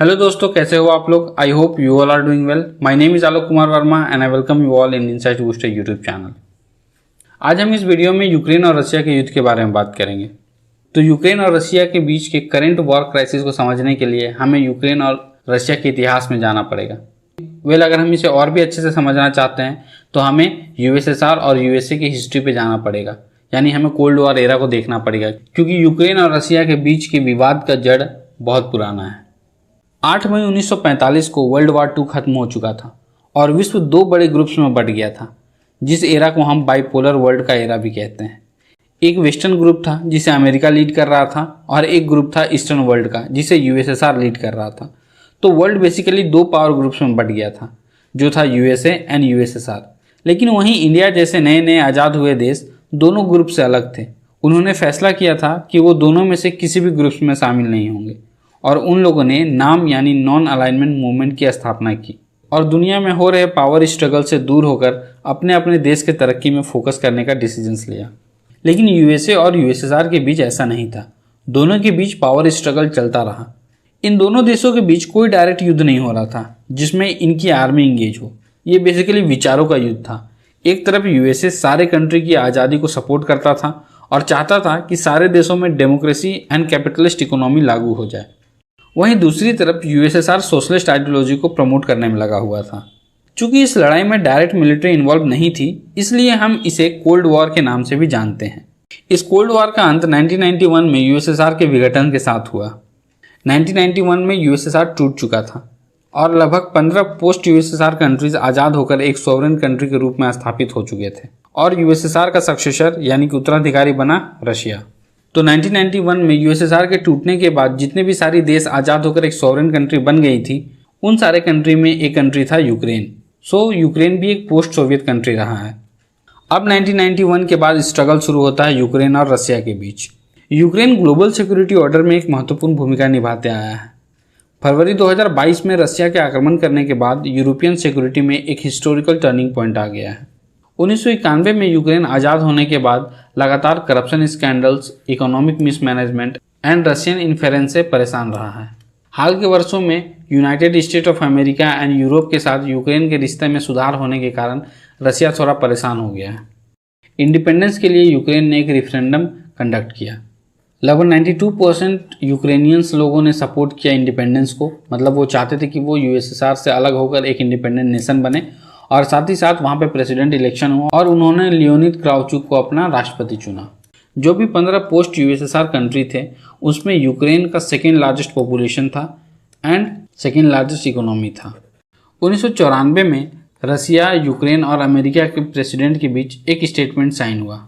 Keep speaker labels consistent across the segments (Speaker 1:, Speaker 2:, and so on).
Speaker 1: Hello दोस्तों, कैसे हो आप लोग। I hope you all are doing well. My name is Alok Kumar Verma and I welcome you all in insight booster YouTube channel. आज हम इस वीडियो में यूक्रेन और रशिया के युद्ध के बारे में बात करेंगे। तो यूक्रेन और रशिया के बीच के करंट वॉर क्राइसिस को समझने के लिए हमें यूक्रेन और रशिया के इतिहास में जाना पड़ेगा। अगर हम इसे और भी अच्छे से समझना चाहते हैं तो हमें यूएसएसआर और यूएसए की हिस्ट्री पे जाना पड़ेगा, यानी हमें कोल्ड वॉर एरा को देखना पड़ेगा, क्योंकि यूक्रेन और रशिया के बीच के विवाद का जड़ बहुत पुराना है। 8 मई 1945 को वर्ल्ड वॉर II खत्म हो चुका था और विश्व दो बड़े ग्रुप्स में बंट गया था, जिस एरा को हम बाइपोलर वर्ल्ड का एरा भी कहते हैं। एक वेस्टर्न ग्रुप था जिसे अमेरिका लीड कर रहा था और एक ग्रुप था ईस्टर्न वर्ल्ड का जिसे यूएसएसआर लीड कर रहा था। तो वर्ल्ड बेसिकली दो पावर ग्रुप्स में बंट गया था, जो था यूएसए एंड यूएसएसआर। लेकिन वहीं इंडिया जैसे नए नए आज़ाद हुए देश दोनों ग्रुप से अलग थे। उन्होंने फैसला किया था कि वो दोनों में से किसी भी ग्रुप्स में शामिल नहीं होंगे और उन लोगों ने नाम यानी नॉन अलाइनमेंट मूवमेंट की स्थापना की और दुनिया में हो रहे पावर स्ट्रगल से दूर होकर अपने अपने देश के तरक्की में फोकस करने का डिसीजंस लिया। लेकिन यूएसए और यूएसएसआर के बीच ऐसा नहीं था। दोनों के बीच पावर स्ट्रगल चलता रहा। इन दोनों देशों के बीच कोई डायरेक्ट युद्ध नहीं हो रहा था जिसमें इनकी आर्मी इंगेज हो। ये बेसिकली विचारों का युद्ध था। एक तरफ यूएसए सारे कंट्री की आज़ादी को सपोर्ट करता था और चाहता था कि सारे देशों में डेमोक्रेसी एंड कैपिटलिस्ट इकोनॉमी लागू हो जाए। वहीं दूसरी तरफ यूएसएसआर सोशलिस्ट आइडियोलॉजी को प्रमोट करने में लगा हुआ था। चूंकि इस लड़ाई में डायरेक्ट मिलिट्री इन्वॉल्व नहीं थी, इसलिए हम इसे कोल्ड वॉर के नाम से भी जानते हैं। इस कोल्ड वॉर का अंत 1991 में यूएसएसआर के विघटन के साथ हुआ। 1991 में यूएसएसआर टूट चुका था और लगभग 15 पोस्ट यूएसएसआर कंट्रीज आज़ाद होकर एक सॉवरेन कंट्री के रूप में स्थापित हो चुके थे और यूएसएसआर का सक्सेसर यानी कि उत्तराधिकारी बना रशिया। तो 1991 में यूएसएसआर के टूटने के बाद जितने भी सारी देश आज़ाद होकर एक सॉवरेन कंट्री बन गई थी, उन सारे कंट्री में एक कंट्री था यूक्रेन। सो यूक्रेन भी एक पोस्ट सोवियत कंट्री रहा है। अब 1991 के बाद स्ट्रगल शुरू होता है यूक्रेन और रशिया के बीच। यूक्रेन ग्लोबल सिक्योरिटी ऑर्डर में एक महत्वपूर्ण भूमिका निभाते आया है। फरवरी 2022 में रशिया के आक्रमण करने के बाद यूरोपियन सिक्योरिटी में एक हिस्टोरिकल टर्निंग पॉइंट आ गया है। 1991 में यूक्रेन आज़ाद होने के बाद लगातार corruption scandals, economic mismanagement and Russian interference से परेशान रहा है। हाल के वर्षों में United State of America and Europe के साथ यूक्रेन के रिश्ते में सुधार होने के कारण रशिया थोड़ा परेशान हो गया है। इंडिपेंडेंस के लिए यूक्रेन ने एक रेफरेंडम कंडक्ट किया। लगभग 92% यूक्रेनियंस लोगों ने सपोर्ट किया इंडिपेंडेंस को। मतलब वो चाहते थे कि वो यूएसएसआर से अलग होकर एक इंडिपेंडेंट नेशन बने और साथ ही साथ वहाँ पे प्रेसिडेंट इलेक्शन हुआ और उन्होंने लियोनिद क्राउचुक को अपना राष्ट्रपति चुना। जो भी 15 पोस्ट यूएसएसआर कंट्री थे उसमें यूक्रेन का सेकेंड लार्जेस्ट पॉपुलेशन था एंड सेकेंड लार्जेस्ट इकोनॉमी था। 1994 में रशिया, यूक्रेन और अमेरिका के प्रेसिडेंट के बीच एक स्टेटमेंट साइन हुआ।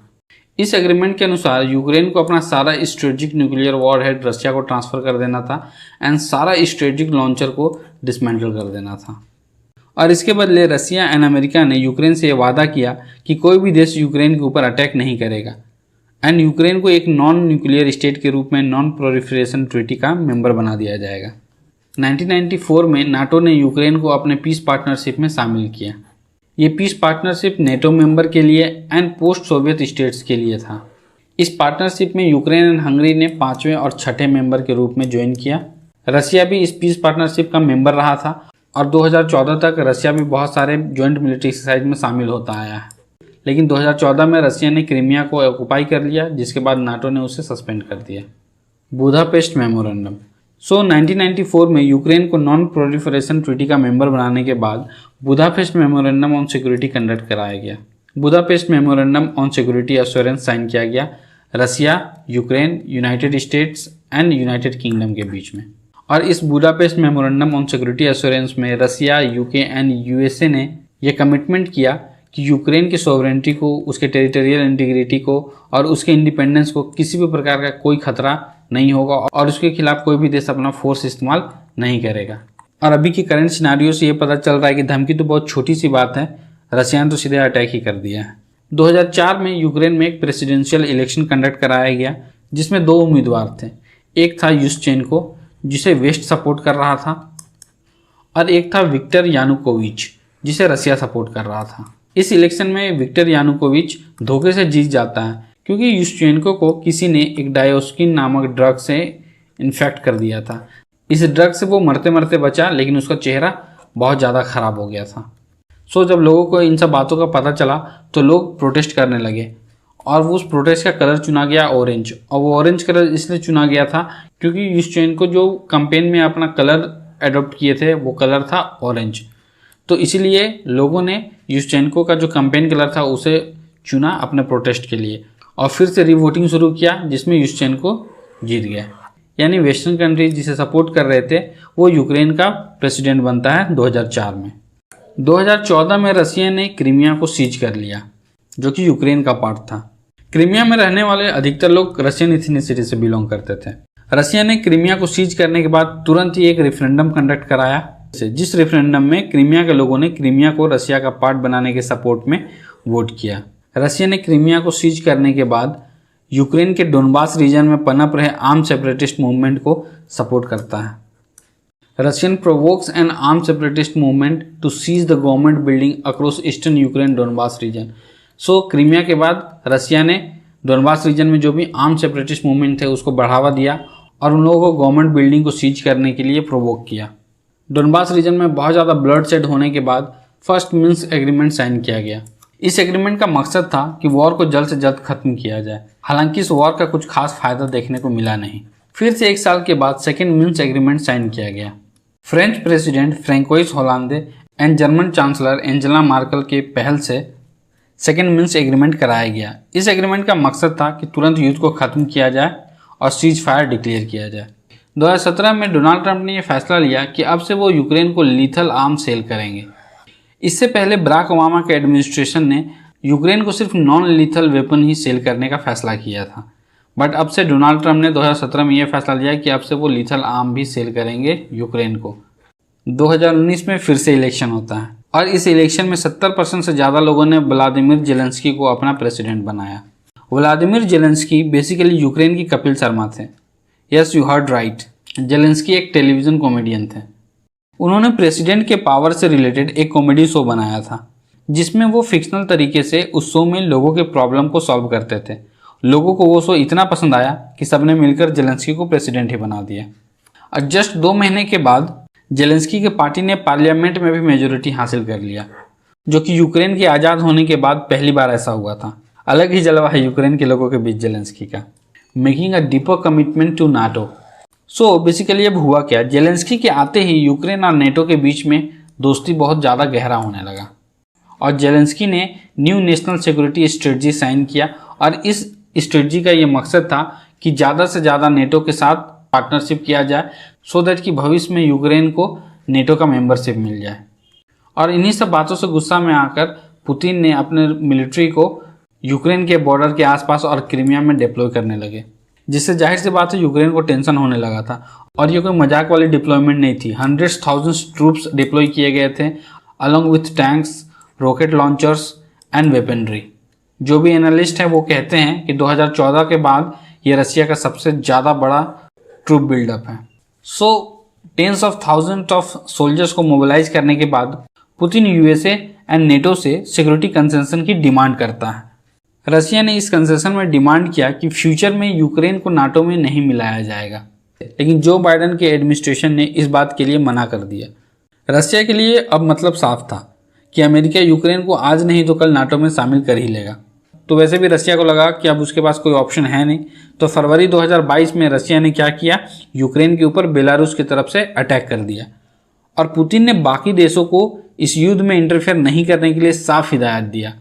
Speaker 1: इस एग्रीमेंट के अनुसार यूक्रेन को अपना सारा स्ट्रेटेजिक न्यूक्लियर वॉरहेड रशिया को ट्रांसफ़र कर देना था एंड सारा स्ट्रेटेजिक लॉन्चर को डिसमेंटल कर देना था। और इसके बदले रशिया एंड अमेरिका ने यूक्रेन से यह वादा किया कि कोई भी देश यूक्रेन के ऊपर अटैक नहीं करेगा एंड यूक्रेन को एक नॉन न्यूक्लियर स्टेट के रूप में नॉन प्रोलिफरेशन ट्रीटी का मेंबर बना दिया जाएगा। 1994 में नाटो ने यूक्रेन को अपने पीस पार्टनरशिप में शामिल किया। ये पीस पार्टनरशिप नेटो मेंबर के लिए एंड पोस्ट सोवियत स्टेट्स के लिए था। इस पार्टनरशिप में यूक्रेन एंड हंगरी ने 5वें और 6ठे मेंबर के रूप में ज्वाइन किया। रशिया भी इस पीस पार्टनरशिप का मेंबर रहा था और 2014 तक रशिया भी बहुत सारे ज्वाइंट मिलिट्री एक्सरसाइज में शामिल होता आया है। लेकिन 2014 में रशिया ने क्रीमिया को ऑक्युपाई कर लिया, जिसके बाद नाटो ने उसे सस्पेंड कर दिया। Budapest memorandum. 1994 में यूक्रेन को नॉन प्रोलिफरेशन ट्रीटी का मेंबर बनाने के बाद Budapest memorandum on security conduct कराया गया। Budapest memorandum on security assurance sign किया गया Russia, Ukraine, United States and United Kingdom के बीच में। और इस Budapest memorandum on security assurance में रशिया, यूके एंड यूएसए ने यह कमिटमेंट किया कि यूक्रेन की सॉवरेनिटी को, उसके टेरिटोरियल इंटीग्रिटी को और उसके इंडिपेंडेंस को किसी भी प्रकार का कोई खतरा नहीं होगा और उसके खिलाफ कोई भी देश अपना फोर्स इस्तेमाल नहीं करेगा। और अभी की करंट सिनारियो से ये पता चल रहा है कि धमकी तो बहुत छोटी सी बात है, रशिया ने तो सीधे अटैक ही कर दिया है। 2004 में यूक्रेन में एक प्रेसिडेंशियल इलेक्शन कंडक्ट कराया गया जिसमें 2 उम्मीदवार थे। एक था युशचेंको जिसे वेस्ट सपोर्ट कर रहा था और एक था विक्टर यानुकोविच जिसे रशिया सपोर्ट कर रहा था। इस इलेक्शन में विक्टर यानुकोविच धोखे से जीत जाता है क्योंकि युशचेंको को किसी ने एक डायोस्किन नामक ड्रग से इन्फेक्ट कर दिया था। इस ड्रग से वो मरते मरते बचा, लेकिन उसका चेहरा बहुत ज़्यादा ख़राब हो गया था। सो जब लोगों को इन सब बातों का पता चला तो लोग प्रोटेस्ट करने लगे और वो उस प्रोटेस्ट का कलर चुना गया ऑरेंज। और वो ऑरेंज कलर इसलिए चुना गया था क्योंकि युशचेंको जो कैंपेन में अपना कलर अडॉप्ट किए थे वो कलर था ऑरेंज। तो इसीलिए लोगों ने युशचेंको का जो कैंपेन कलर था उसे चुना अपने प्रोटेस्ट के लिए और फिर से रिवोटिंग शुरू किया, जिसमें युशचेंको जीत गया। यानी वेस्टर्न कंट्रीज जिसे सपोर्ट कर रहे थे वो यूक्रेन का प्रेसिडेंट बनता है 2004 में। 2014 में रसिया ने क्रीमिया को सीज कर लिया, जो कि यूक्रेन का पार्ट था। क्रीमिया में रहने वाले अधिकतर लोग रशियन इथनिसिटी से बिलोंग करते थे। रसिया ने क्रीमिया को सीज करने के बाद तुरंत ही एक रेफरेंडम कंडक्ट कराया, जिस रेफरेंडम में क्रीमिया के लोगों ने क्रीमिया को रसिया का पार्ट बनाने के सपोर्ट में वोट किया। रसिया ने क्रीमिया को सीज करने के बाद यूक्रेन के डोनबास रीजन में पनप रहे आर्म सेपरेटिस्ट मूवमेंट को सपोर्ट करता है। Russian provokes an arm separatist movement to seize the government building across eastern Ukraine Donbas region. So Crimea के बाद रसिया ने डोनबास रीजन में जो भी आर्म सेपरेटिस्ट मूवमेंट थे उसको बढ़ावा दिया और उन लोगों को गवर्नमेंट बिल्डिंग को सीज करने के लिए प्रोवोक किया। डोनबास रीजन में बहुत ज़्यादा ब्लड शेड होने के बाद फर्स्ट मिन्स्क एग्रीमेंट साइन किया गया। इस एग्रीमेंट का मकसद था कि वॉर को जल्द से जल्द खत्म किया जाए। हालांकि इस वॉर का कुछ खास फायदा देखने को मिला नहीं। फिर से 1 साल के बाद सेकेंड मिन्स्क एग्रीमेंट साइन किया गया। French president Francois Hollande and German chancellor Angela Merkel के पहल से सेकेंड मिन्स्क एग्रीमेंट कराया गया। इस एग्रीमेंट का मकसद था कि तुरंत युद्ध को खत्म किया जाए और सीज फायर डिक्लेयर किया जाए। 2017 में डोनाल्ड ट्रंप ने यह फैसला लिया कि अब से वो यूक्रेन को लीथल आर्म सेल करेंगे। इससे पहले बराक ओबामा के एडमिनिस्ट्रेशन ने यूक्रेन को सिर्फ नॉन लीथल वेपन ही सेल करने का फैसला किया था, बट अब से डोनाल्ड ट्रंप ने 2017 में यह फैसला लिया कि अब से वो लीथल आर्म भी सेल करेंगे यूक्रेन को। 2019 में फिर से इलेक्शन होता है और इस इलेक्शन में 70% से ज़्यादा लोगों ने व्लादिमीर जेलेंस्की को अपना प्रेसिडेंट बनाया। व्लादिमीर जेलेंस्की बेसिकली यूक्रेन की कपिल शर्मा थे। Yes, you heard right, Zelensky एक टेलीविज़न कॉमेडियन थे। उन्होंने प्रेसिडेंट के पावर से रिलेटेड एक कॉमेडी शो बनाया था, जिसमें वो फिक्शनल तरीके से उस शो में लोगों के प्रॉब्लम को सॉल्व करते थे। लोगों को वो शो इतना पसंद आया कि सबने मिलकर जेलेंस्की को प्रेसिडेंट ही बना दिया। और जस्ट 2 महीने के बाद जेलेंस्की के पार्टी ने पार्लियामेंट में भी मेजोरिटी हासिल कर लिया, जो कि यूक्रेन के आज़ाद होने के बाद पहली बार ऐसा हुआ था। अलग ही जलवा है यूक्रेन के लोगों के बीच जेलेंस्की का। Making a deeper commitment to NATO. So basically अब हुआ क्या, जेलेंस्की के आते ही यूक्रेन और नेटो के बीच में दोस्ती बहुत ज़्यादा गहरा होने लगा और जेलेंस्की ने new national security strategy sign किया। और इस स्ट्रेटजी का ये मकसद था कि ज़्यादा से ज़्यादा नेटो के साथ पार्टनरशिप किया जाए, सो दैट कि भविष्य में यूक्रेन को नेटो का मेंबरशिप मिल जाए। और इन्हीं सब बातों से गुस्सा में आकर पुतिन ने अपने मिलिट्री को यूक्रेन के बॉर्डर के आसपास और क्रीमिया में डिप्लॉय करने लगे, जिससे जाहिर सी बात है यूक्रेन को टेंशन होने लगा था। और ये कोई मजाक वाली डिप्लॉयमेंट नहीं थी। हंड्रेड्स थाउजेंड्स ट्रूप्स डिप्लॉय किए गए थे along with tanks, rocket launchers and weaponry. जो भी एनालिस्ट है वो कहते हैं कि 2014 के बाद ये रसिया का सबसे ज़्यादा बड़ा ट्रूप बिल्डअप है। So tens of thousands of soldiers को मोबिलाइज करने के बाद पुतिन यूएसए एंड नेटो से सिक्योरिटी कंसेशन की डिमांड करता है। रसिया ने इस कंसेशन में डिमांड किया कि फ्यूचर में यूक्रेन को नाटो में नहीं मिलाया जाएगा, लेकिन जो बाइडेन के एडमिनिस्ट्रेशन ने इस बात के लिए मना कर दिया। रसिया के लिए अब मतलब साफ था कि अमेरिका यूक्रेन को आज नहीं तो कल नाटो में शामिल कर ही लेगा। तो वैसे भी रसिया को लगा कि अब उसके पास कोई ऑप्शन है नहीं। तो फरवरी 2022 में रसिया ने क्या किया, यूक्रेन के ऊपर बेलारूस की तरफ से अटैक कर दिया। और पुतिन ने बाकी देशों को इस युद्ध में इंटरफेयर नहीं करने के लिए साफ हिदायत दिया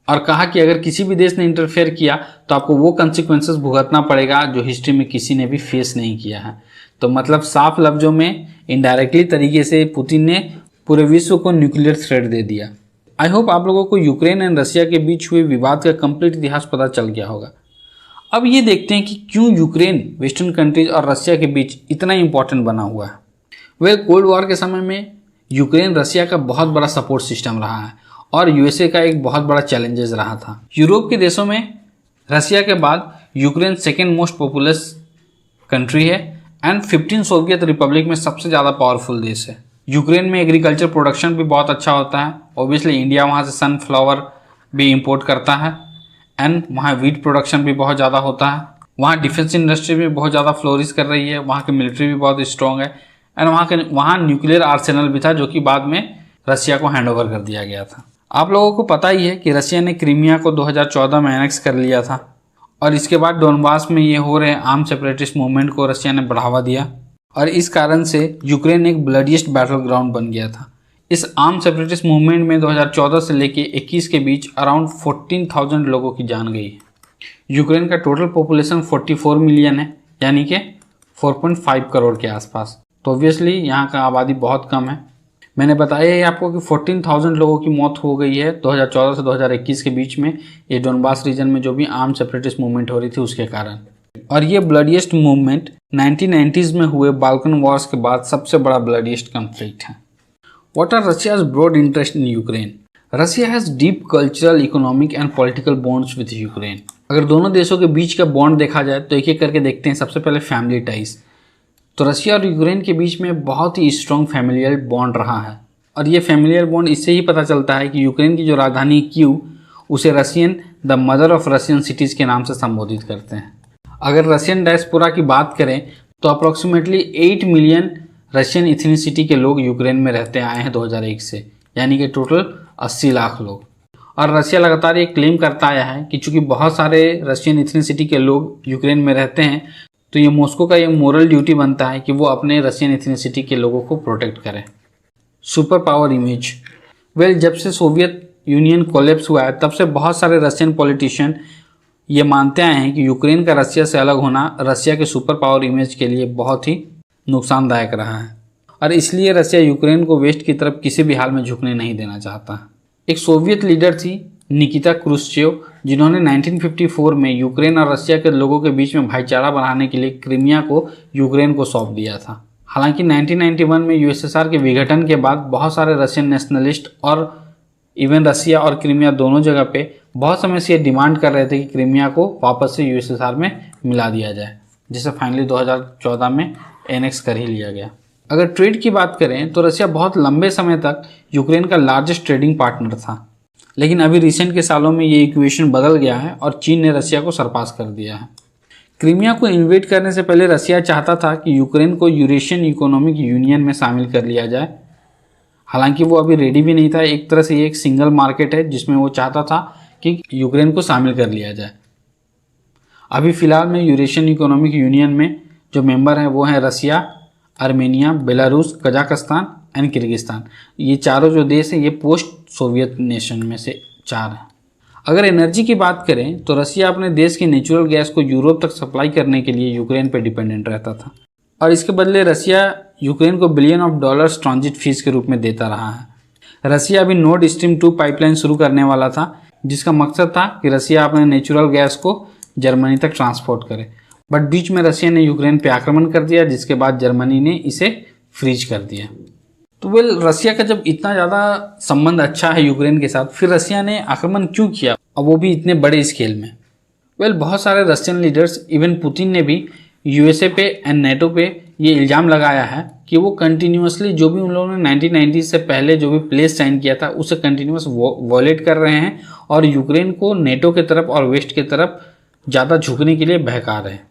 Speaker 1: और कहा कि अगर किसी भी देश ने इंटरफेयर किया तो आपको वो कंसिक्वेंसेस भुगतना पड़ेगा जो हिस्ट्री में किसी ने भी फेस नहीं किया है। तो मतलब साफ लफ्जों में इनडायरेक्टली तरीके से पुतिन ने पूरे विश्व को न्यूक्लियर थ्रेट दे दिया। आई होप आप लोगों को यूक्रेन एंड रसिया के बीच हुए विवाद का कंप्लीट इतिहास पता चल गया होगा। अब ये देखते हैं कि क्यों यूक्रेन वेस्टर्न कंट्रीज और रसिया के बीच इतना इंपॉर्टेंट बना हुआ है। वेल, कोल्ड वॉर के समय में यूक्रेन रसिया का बहुत बड़ा सपोर्ट सिस्टम रहा है और यूएसए का एक बहुत बड़ा चैलेंजेस रहा था। यूरोप के देशों में रसिया के बाद Ukraine second most populous country है एंड 15 सोवियत रिपब्लिक में सबसे ज़्यादा पावरफुल देश है। यूक्रेन में एग्रीकल्चर प्रोडक्शन भी बहुत अच्छा होता है। ऑब्वियसली इंडिया वहाँ से सनफ्लावर भी इंपोर्ट करता है एंड वहाँ वीट प्रोडक्शन भी बहुत ज़्यादा होता है। वहाँ डिफेंस इंडस्ट्री भी बहुत ज़्यादा फ्लोरिश कर रही है। वहाँ की मिलिट्री भी बहुत स्ट्रॉन्ग है। एंड वहाँ न्यूक्लियर आर्सेनल भी था जो कि बाद में रसिया को हैंडओवर कर दिया गया था। आप लोगों को पता ही है कि रसिया ने क्रीमिया को 2014 में एनेक्स कर लिया था और इसके बाद डोनबास में ये हो रहे आर्म सेपरेटिस्ट मूवमेंट को रसिया ने बढ़ावा दिया और इस कारण से यूक्रेन एक ब्लडीएस्ट बैटल ग्राउंड बन गया था। इस आर्म सेपरेटिस्ट मूवमेंट में 2014 से लेके 21 के बीच अराउंड 14,000 लोगों की जान गई है। यूक्रेन का टोटल पॉपुलेशन 44 मिलियन है, यानी कि 4.5 करोड़ के आसपास। तो ऑब्वियसली यहाँ का आबादी बहुत कम है। मैंने बताया है आपको कि 14,000 लोगों की मौत हो गई है 2014 से 2021 के बीच में, ये डोनबास रीजन में जो भी आर्म सेपरेटिस्ट मूवमेंट हो रही थी उसके कारण। और ये ब्लडीएस्ट मूवमेंट 1990s में हुए बाल्कन वॉर्स के बाद सबसे बड़ा ब्लडीएस्ट कॉन्फ्लिक्ट है। What are Russia's broad interest in Ukraine? Russia has deep cultural, economic and political bonds with Ukraine. अगर दोनों देशों के बीच का बॉन्ड देखा जाए तो एक एक करके देखते हैं। सबसे पहले फैमिली टाइज। तो रशिया और यूक्रेन के बीच में बहुत ही स्ट्रॉन्ग फैमिलियल बॉन्ड रहा है और ये फैमिलियल बॉन्ड इससे ही पता चलता है कि यूक्रेन की जो राजधानी कीव उसे Russian the mother of Russian cities के नाम से संबोधित करते हैं। अगर रशियन डायस्पोरा की बात करें तो अप्रोक्सीमेटली 8 मिलियन रशियन इथनिसिटी के लोग यूक्रेन में रहते आए हैं 2001 से, यानी कि टोटल 80 लाख लोग। और रशिया लगातार ये क्लेम करता आया है कि चूंकि बहुत सारे रशियन इथनिसिटी के लोग यूक्रेन में रहते हैं तो ये मॉस्को का ये मोरल ड्यूटी बनता है कि वो अपने रशियन इथनिसिटी के लोगों को प्रोटेक्ट करे। Super power image. वेल, जब से सोवियत यूनियन कोलैप्स हुआ है तब से बहुत सारे रशियन पॉलिटिशियन ये मानते आए हैं कि यूक्रेन का रशिया से अलग होना रशिया के सुपर पावर इमेज के लिए बहुत ही नुकसानदायक रहा है और इसलिए रशिया यूक्रेन को वेस्ट की तरफ किसी भी हाल में झुकने नहीं देना चाहता। एक सोवियत लीडर थी निकिता क्रुश्चेव, जिन्होंने 1954 में यूक्रेन और रशिया के लोगों के बीच में भाईचारा बनाने के लिए क्रीमिया को यूक्रेन को सौंप दिया था। हालांकि 1991 में यूएसएसआर के विघटन के बाद बहुत सारे रशियन नेशनलिस्ट और इवन रसिया और क्रीमिया दोनों जगह पे बहुत समय से ये डिमांड कर रहे थे कि क्रीमिया को वापस से यूएसएसआर में मिला दिया जाए, जिसे फाइनली 2014 में एनेक्स कर ही लिया गया। अगर ट्रेड की बात करें तो रसिया बहुत लंबे समय तक यूक्रेन का लार्जेस्ट ट्रेडिंग पार्टनर था, लेकिन अभी रिसेंट के सालों में ये इक्वेशन बदल गया है और चीन ने रसिया को सरपास कर दिया है। क्रीमिया को इन्वेड करने से पहले रसिया चाहता था कि यूक्रेन को यूरेशियन इकोनॉमिक यूनियन में शामिल कर लिया जाए। हालांकि वो अभी रेडी भी नहीं था। एक तरह से ये एक सिंगल मार्केट है जिसमें वो चाहता था कि यूक्रेन को शामिल कर लिया जाए। अभी फिलहाल में यूरेशियन इकोनॉमिक यूनियन में जो मेंबर हैं वो हैं Russia, Armenia, Belarus, Kazakhstan and Kyrgyzstan. ये चारों जो देश हैं ये पोस्ट सोवियत नेशन में से 4 हैं। अगर एनर्जी की बात करें तो रसिया अपने देश के नेचुरल गैस को यूरोप तक सप्लाई करने के लिए यूक्रेन पर डिपेंडेंट रहता था और इसके बदले रसिया यूक्रेन को billion of dollars transit fees के रूप में देता रहा है। रसिया अभी नॉर्ड स्ट्रीम 2 पाइपलाइन शुरू करने वाला था जिसका मकसद था कि रसिया अपने नेचुरल गैस को जर्मनी तक ट्रांसपोर्ट करे, बट बीच में रसिया ने यूक्रेन पे आक्रमण कर दिया जिसके बाद जर्मनी ने इसे फ्रीज कर दिया। तो वेल, रसिया का जब इतना ज़्यादा संबंध अच्छा है यूक्रेन के साथ, फिर रसिया ने आक्रमण क्यों किया और वो भी इतने बड़े स्केल में? वेल, बहुत सारे रशियन लीडर्स, इवन पुतिन ने भी यूएसए पे एंड नेटो पे ये इल्ज़ाम लगाया है कि वो कंटिन्यूसली जो भी उन लोगों ने 1990 से पहले जो भी प्लेस साइन किया था उसे कंटिन्यूस वॉलेट कर रहे हैं और यूक्रेन को नेटो के तरफ और वेस्ट के तरफ ज़्यादा झुकने के लिए बहका रहे हैं।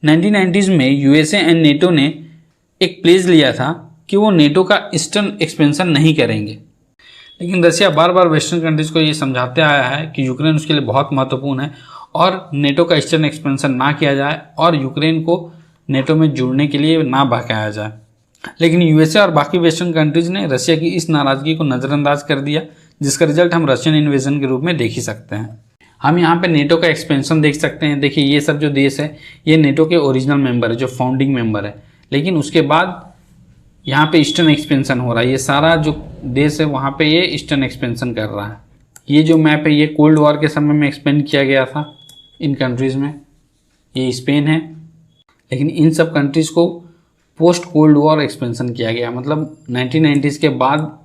Speaker 1: 1990s में यूएसए एंड नेटो ने एक प्लेज लिया था कि वो नेटो का ईस्टर्न एक्सपेंशन नहीं करेंगे, लेकिन रसिया बार बार वेस्टर्न कंट्रीज को ये समझाते आया है कि यूक्रेन उसके लिए बहुत महत्वपूर्ण है और नेटो का ईस्टर्न एक्सपेंशन ना किया जाए और यूक्रेन को नेटो में जुड़ने के लिए ना बहकाया जाए। लेकिन यूएसए और बाकी वेस्टर्न कंट्रीज ने रसिया की इस नाराज़गी को नज़रअंदाज कर दिया, जिसका रिजल्ट हम रशियन इन्वेजन के रूप में देख ही सकते हैं। हम यहाँ पे नेटो का एक्सपेंशन देख सकते हैं। देखिए, ये सब जो देश है ये नेटो के ओरिजिनल मेंबर है, जो फाउंडिंग मेंबर है, लेकिन उसके बाद यहाँ पे ईस्टर्न एक्सपेंशन हो रहा है। ये सारा जो देश है वहाँ पे ये ईस्टर्न एक्सपेंशन कर रहा है। ये जो मैप है ये कोल्ड वॉर के समय में एक्सपेंड किया गया था इन कंट्रीज़ में। ये स्पेन है, लेकिन इन सब कंट्रीज़ को पोस्ट कोल्ड वॉर एक्सपेंशन किया गया, मतलब 1990s के बाद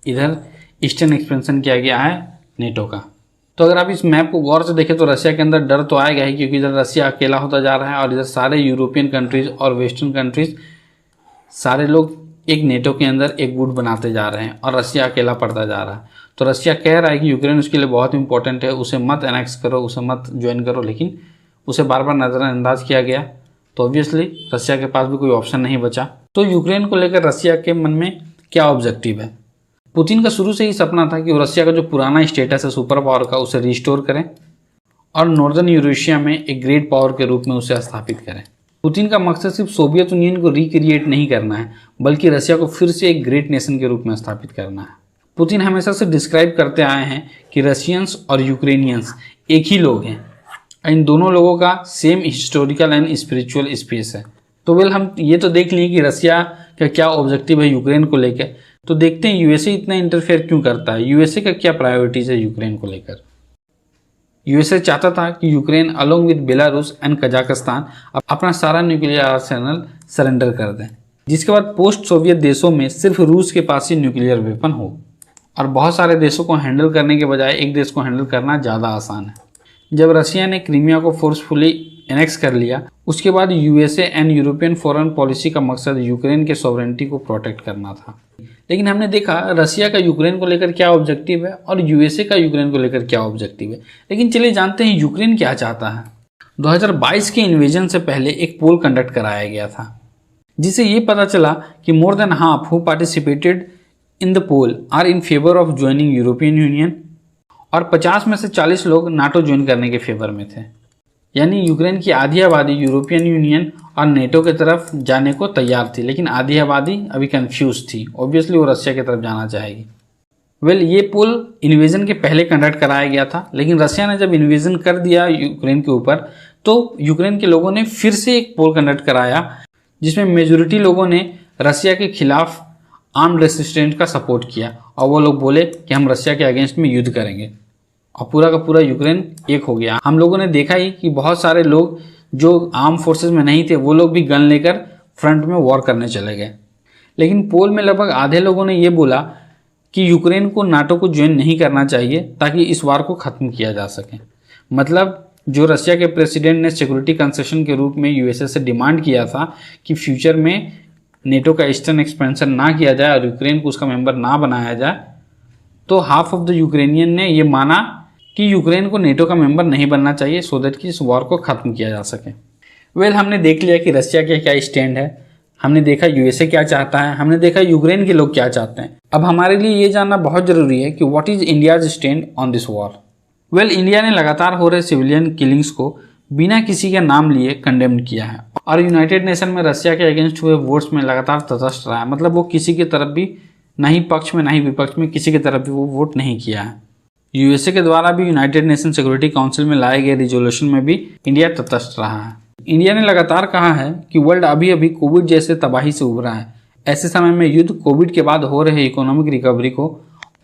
Speaker 1: इधर ईस्टर्न एक्सपेंशन किया गया है नेटो का। तो अगर आप इस मैप को गौर से देखें तो रसिया के अंदर डर तो आएगा ही, क्योंकि इधर रसिया अकेला होता जा रहा है और इधर सारे यूरोपियन कंट्रीज़ और वेस्टर्न कंट्रीज़ सारे लोग एक नेटो के अंदर एक गुट बनाते जा रहे हैं और रसिया अकेला पड़ता जा रहा है। तो रसिया कह रहा है कि यूक्रेन उसके लिए बहुत इंपॉर्टेंट है, उसे मत एनेक्स करो, उसे मत ज्वाइन करो, लेकिन उसे बार बार नज़रअंदाज किया गया तो ऑब्वियसली रसिया के पास भी कोई ऑप्शन नहीं बचा। तो यूक्रेन को लेकर रसिया के मन में क्या ऑब्जेक्टिव है? पुतिन का शुरू से ही सपना था कि वो रसिया का जो पुराना स्टेटस है सुपर पावर का उसे रिस्टोर करें और नॉर्दर्न यूरेशिया में एक ग्रेट पावर के रूप में उसे स्थापित करें। पुतिन का मकसद सिर्फ सोवियत यूनियन को रिक्रिएट नहीं करना है, बल्कि रसिया को फिर से एक ग्रेट नेशन के रूप में स्थापित करना है। पुतिन हमेशा से डिस्क्राइब करते आए हैं कि रशियंस और यूक्रेनियंस एक ही लोग हैं। इन दोनों लोगों का same historical and spiritual space है। तो हम ये तो देख लिए कि रसिया का क्या ऑब्जेक्टिव है यूक्रेन को लेकर। तो देखते हैं यूएसए इतना इंटरफेयर क्यों करता है, यूएसए का क्या प्रायोरिटीज है यूक्रेन को लेकर। यूएसए चाहता था कि Ukraine along with Belarus and Kazakhstan अपना सारा न्यूक्लियर आर्सेनल सरेंडर कर दें, जिसके बाद पोस्ट सोवियत देशों में सिर्फ रूस के पास ही न्यूक्लियर वेपन हो और बहुत सारे देशों को हैंडल करने के बजाय एक देश को हैंडल करना ज़्यादा आसान है। जब रशिया ने क्रीमिया को फोर्सफुली एनेक्स कर लिया, उसके बाद USA and European foreign policy का मकसद यूक्रेन के सॉवरेनिटी को प्रोटेक्ट करना था। लेकिन हमने देखा रसिया का यूक्रेन को लेकर क्या ऑब्जेक्टिव है और यूएसए का यूक्रेन को लेकर क्या ऑब्जेक्टिव है। लेकिन चलिए जानते हैं यूक्रेन क्या चाहता है। 2022 के इन्वेजन से पहले एक पोल कंडक्ट कराया गया था, जिससे ये पता चला कि more than half who participated in the poll are in favour of joining European Union और 50 में से 40 लोग नाटो ज्वाइन करने के फेवर में थे। यानी यूक्रेन की आधी आबादी यूरोपियन यूनियन और नेटो की तरफ जाने को तैयार थी, लेकिन आधी आबादी अभी कंफ्यूज थी। ऑब्वियसली वो रशिया की तरफ जाना चाहेगी। ये पोल इन्वेजन के पहले कंडक्ट कराया गया था, लेकिन रशिया ने जब इन्वेजन कर दिया यूक्रेन के ऊपर तो यूक्रेन के लोगों ने फिर से एक पोल कंडक्ट कराया, जिसमें मेजोरिटी लोगों ने रशिया के खिलाफ आर्म्ड रेसिस्टेंस का सपोर्ट किया और वो लोग बोले कि हम रशिया के अगेंस्ट में युद्ध करेंगे और पूरा का पूरा यूक्रेन एक हो गया। हम लोगों ने देखा ही कि बहुत सारे लोग जो आर्म फोर्सेस में नहीं थे वो लोग भी गन लेकर फ्रंट में वॉर करने चले गए। लेकिन पोल में लगभग आधे लोगों ने ये बोला कि यूक्रेन को नाटो को ज्वाइन नहीं करना चाहिए ताकि इस वार को ख़त्म किया जा सके। मतलब जो रशिया के प्रेसिडेंट ने सिक्योरिटी कंसेशन के रूप में यूएसए से डिमांड किया था कि फ्यूचर में नेटो का ईस्टर्न एक्सपेंशन ना किया जाए और यूक्रेन को उसका मेंबर ना बनाया जाए, तो हाफ ऑफ द यूक्रेनियन ने ये माना कि यूक्रेन को नेटो का मेंबर नहीं बनना चाहिए सो दैट कि इस वॉर को ख़त्म किया जा सके। हमने देख लिया कि रशिया का क्या स्टैंड है, हमने देखा यूएसए क्या चाहता है, हमने देखा यूक्रेन के लोग क्या चाहते हैं। अब हमारे लिए ये जानना बहुत ज़रूरी है कि what is India's stand on this war. India ने लगातार हो रहे सिविलियन किलिंग्स को बिना किसी के नाम लिए कंडेम किया है और यूनाइटेड नेशन में रशिया के अगेंस्ट हुए वोट्स में लगातार तटस्थ रहा है। मतलब वो किसी की तरफ भी ना ही पक्ष में ना ही विपक्ष में किसी की तरफ भी वो वोट नहीं किया है। यूएसए के द्वारा भी यूनाइटेड नेशन सिक्योरिटी काउंसिल में लाए गए रिजोल्यूशन में भी इंडिया तटस्थ रहा है। इंडिया ने लगातार कहा है कि वर्ल्ड अभी अभी कोविड जैसे तबाही से उभरा है। ऐसे समय में युद्ध कोविड के बाद हो रहे इकोनॉमिक रिकवरी को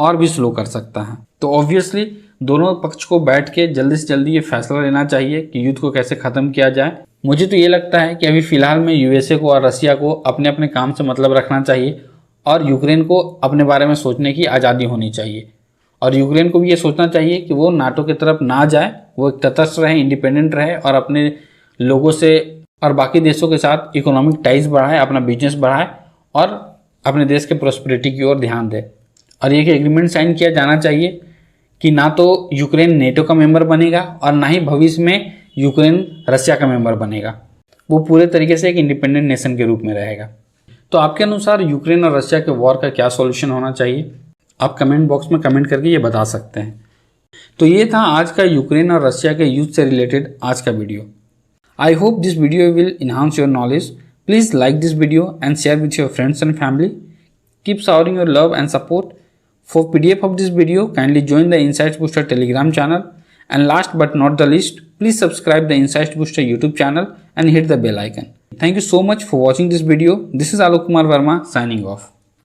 Speaker 1: और भी स्लो कर सकता है। तो ऑब्वियसली दोनों पक्ष को बैठ के जल्दी से जल्दी ये फैसला लेना चाहिए कि युद्ध को कैसे ख़त्म किया जाए। मुझे तो ये लगता है कि अभी फ़िलहाल में यूएसए को और रशिया को अपने अपने काम से मतलब रखना चाहिए और यूक्रेन को अपने बारे में सोचने की आज़ादी होनी चाहिए और यूक्रेन को भी ये सोचना चाहिए कि वो नाटो की तरफ ना जाए, वो एक तटस्थ रहे, इंडिपेंडेंट रहे और अपने लोगों से और बाकी देशों के साथ इकोनॉमिक टाइज बढ़ाए, अपना बिजनेस बढ़ाए और अपने देश के प्रॉस्पेरिटी की ओर ध्यान दे। और ये एग्रीमेंट साइन किया जाना चाहिए कि ना तो यूक्रेन नेटो का मेंबर बनेगा और ना ही भविष्य में यूक्रेन रशिया का मेंबर बनेगा। वो पूरे तरीके से एक इंडिपेंडेंट नेशन के रूप में रहेगा। तो आपके अनुसार यूक्रेन और रशिया के वॉर का क्या सॉल्यूशन होना चाहिए? आप कमेंट बॉक्स में कमेंट करके ये बता सकते हैं। तो ये था आज का यूक्रेन और रशिया के युद्ध से रिलेटेड आज का video. I hope this video will enhance your knowledge. Please like this video and share with your friends and family. Keep showering your love and support. For PDF of this video, kindly join the Insights Booster Telegram channel. And last but not the least, please subscribe the Insights Booster YouTube channel and hit the bell icon. Thank you so much for watching this video. This is Alok Kumar Verma signing off.